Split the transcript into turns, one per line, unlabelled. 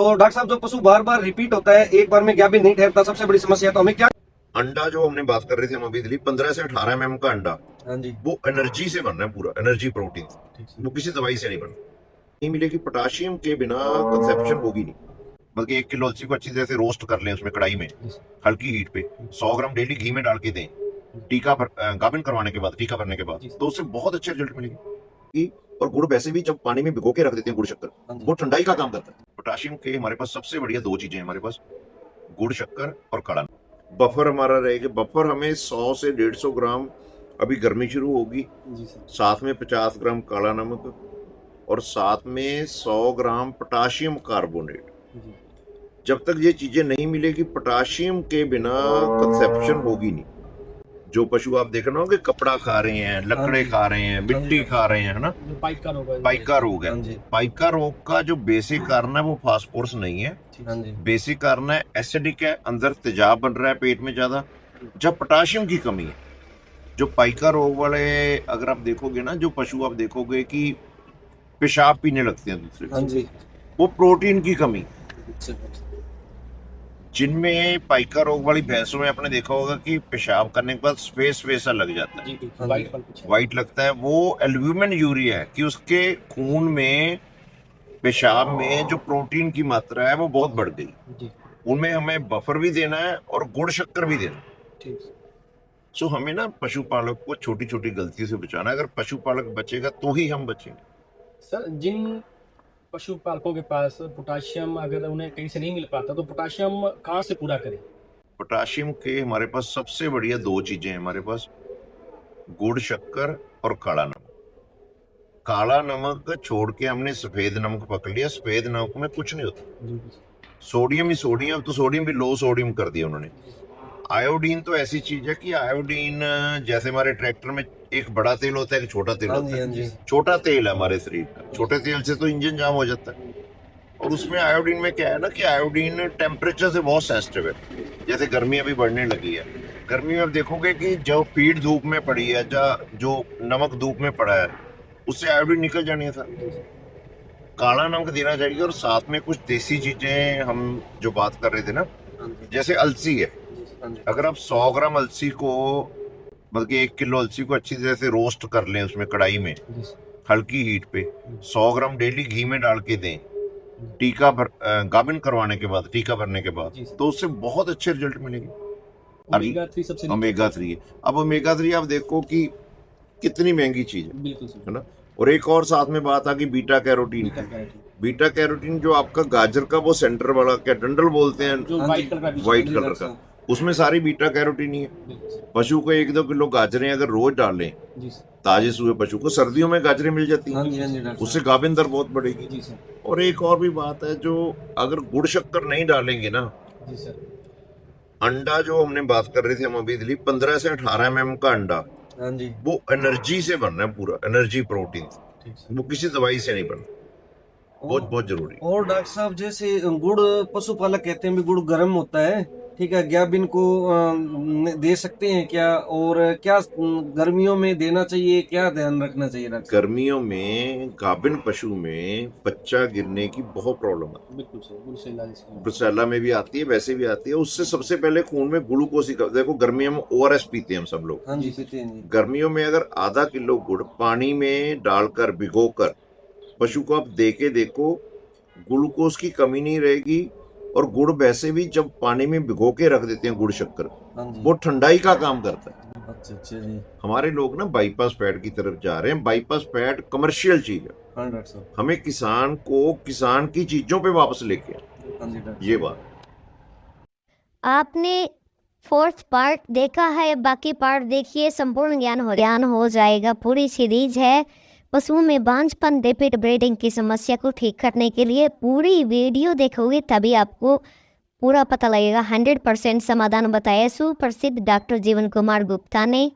तो डॉक्टर साहब जो पशु बार बार रिपीट होता है, एक बार में गाभिन नहीं ठहरता, सबसे बड़ी समस्या, तो हमें क्या?
अंडा जो हमने बात कर रहे थे हम अभी दिल्ली 15 से 18 mm का अंडा,
हाँ जी,
वो एनर्जी से बन रहा है, पूरा एनर्जी प्रोटीन, वो किसी दवाई से नहीं बन रहा। नहीं मिलेगी पोटाशियम के बिना कंसेप्शन होगी नहीं। बल्कि 1 किलो अलसी को अच्छी तरह से रोस्ट कर लें उसमें कढ़ाई में हल्की हीट पे, 100 ग्राम डेली घी में डाल के दें, टीका गाभिन करवाने के बाद, टीका भरने के बाद, तो उससे बहुत अच्छे रिजल्ट मिलेंगे। और गुड़ वैसे भी जब पानी में भिगो के रख देते हैं, गुड़ शक्कर, वो ठंडाई का काम करता है। पोटाशियम के हमारे पास सबसे बढ़िया 2 चीजें हैं हमारे पास, गुड़ शक्कर और काढ़ा। बफर हमारा रहेगा, बफर हमें 100 से 150 ग्राम, अभी गर्मी शुरू होगी, साथ में 50 ग्राम काला नमक और साथ में 100 ग्राम पोटाशियम कार्बोनेट। जब तक ये चीजें नहीं मिलेगी, पोटाशियम के बिना कंसेप्शन होगी नहीं। जो पशु आप देख रहे हो कि कपड़ा खा रहे हैं, लकड़े खा रहे हैं, मिट्टी खा रहे हैं, है ना, पाइका रोग है। पाइका रोग का जो बेसिक कारण है वो फास्फोरस नहीं है, बेसिक कारण है एसिडिक है, अंदर तेजाब बन रहा है पेट में ज्यादा, जब पोटाशियम की कमी है। जो पाइका रोग वाले अगर आप देखोगे ना, जो पशु आप देखोगे कि पेशाब पीने लगते हैं दूसरे, वो प्रोटीन की कमी। जिनमें पाइका रोग वाली भैंसों में आपने देखा होगा कि पेशाब करने के बाद स्पेस वैसा लग जाता है, वाइट लगता है, वो एल्ब्यूमिन यूरिया है कि उसके खून में, पेशाब में जो प्रोटीन की मात्रा है वो बहुत बढ़ गई। उनमें हमें बफर भी देना है और गुड़ शक्कर भी देना है। सो हमें ना पशुपालक को छोटी छोटी गलती से बचाना है। अगर पशुपालक बचेगा तो ही हम बचेंगे।
सर, जिन पशुपालकों के पास पोटाशियम अगर उन्हें कहीं से नहीं मिल पाता, तो पोटाशियम कहाँ से पूरा करें?
पोटाशियम के हमारे पास सबसे बढ़िया 2 चीजें हैं हमारे पास, गुड़ शक्कर और काला नमक। काला नमक छोड़ के हमने सफेद नमक पकड़ लिया। सफेद नमक में कुछ नहीं होता, सोडियम ही सोडियम, तो सोडियम भी लो सोडियम कर दिया उन्होंने। आयोडीन तो ऐसी चीज है कि आयोडीन, जैसे हमारे ट्रैक्टर में एक बड़ा तेल होता है, एक छोटा तेल होता है। छोटा तेल है हमारे शरीर का, छोटे तेल से तो इंजन जाम हो जाता है। और उसमें आयोडीन में क्या है ना कि आयोडीन टेम्परेचर से बहुत सेंसिटिव है। जैसे गर्मी अभी बढ़ने लगी है, गर्मी में आप देखोगे कि जो फीड धूप में पड़ी है, जो नमक धूप में पड़ा है, उससे आयोडीन निकल जानी है सर। काला नमक देना चाहिए। और साथ में कुछ देसी चीजें हम जो बात कर रहे थे ना, जैसे अलसी है, अगर आप 100 ग्राम अलसी को, बल्कि 1 किलो अलसी को अच्छी तरह से रोस्ट कर लें उसमें कढ़ाई में हल्की हीट पे, 100 ग्राम डेली घी में डाल के दें, टीका गाभिन करवाने के बाद, टीका भरने के बाद, तो उससे बहुत अच्छे रिजल्ट मिलेंगे। ओमेगा 3 है। अब ओमेगा 3 आप देखो कि कितनी महंगी चीज है ना। और एक और साथ में बात आ गई बीटा कैरोटीन की। बीटा कैरोटीन जो आपका गाजर का वो सेंटर वाला, क्या डंडल बोलते हैं, व्हाइट कलर का, उसमें सारी बीटा कैरोटीन ही है। पशु को 1-2 किलो गाजरें अगर रोज डालें, ताजे सूए पशु को, सर्दियों में गाजरें मिल जाती हैं, उससे गाभिन दर बहुत बढ़ेगी। और एक और भी बात है, जो अगर गुड़ शक्कर नहीं डालेंगे ना, अंडा जो हमने बात कर रहे थे हम अभी दिल्ली 15 से 18 mm का अंडा, वो एनर्जी से बन रहा है, पूरा एनर्जी प्रोटीन, वो किसी दवाई से नहीं बन रहा। बहुत बहुत जरूरी।
और डॉक्टर साहब, जैसे गुड़ पशुपालक कहते हैं भी गुड़ गर्म होता है, ठीक है, गाभिन को दे सकते हैं क्या? और क्या गर्मियों में देना चाहिए, क्या ध्यान रखना चाहिए डॉक्टर?
गर्मियों में गाभिन पशु में बच्चा गिरने की बहुत प्रॉब्लम है, ब्रुसेल्ला में भी आती है, वैसे भी आती है। उससे सबसे पहले खून में ग्लूकोज ही, देखो गर्मियों में ORS पीते हैं हम सब लोग।
हाँ जी, पीते हैं।
गर्मियों में अगर आधा किलो गुड़ पानी में डालकर भिगोकर पशु को आप दे के देखो, ग्लूकोज की कमी नहीं रहेगी। और गुड़ वैसे भी जब पानी में भिगो के रख देते हैं, गुड़ शक्कर, वो ठंडाई का काम करता है।
अच्छा जी।
हमारे लोग ना बाईपास पैड की तरफ जा रहे हैं। बाईपास पैड कमर्शियल चीज है, हमें किसान को किसान की चीजों पे वापस लेके आए, ये बात।
आपने 4th पार्ट देखा है, बाकी पार्ट देखिए, संपूर्ण ज्ञान हो जाएगा। पूरी सीरीज है पशुओं में बांझपन, रिपीट ब्रीडिंग की समस्या को ठीक करने के लिए। पूरी वीडियो देखोगे तभी आपको पूरा पता लगेगा। 100% समाधान बताया सुप्रसिद्ध डॉक्टर जीवन कुमार गुप्ता ने।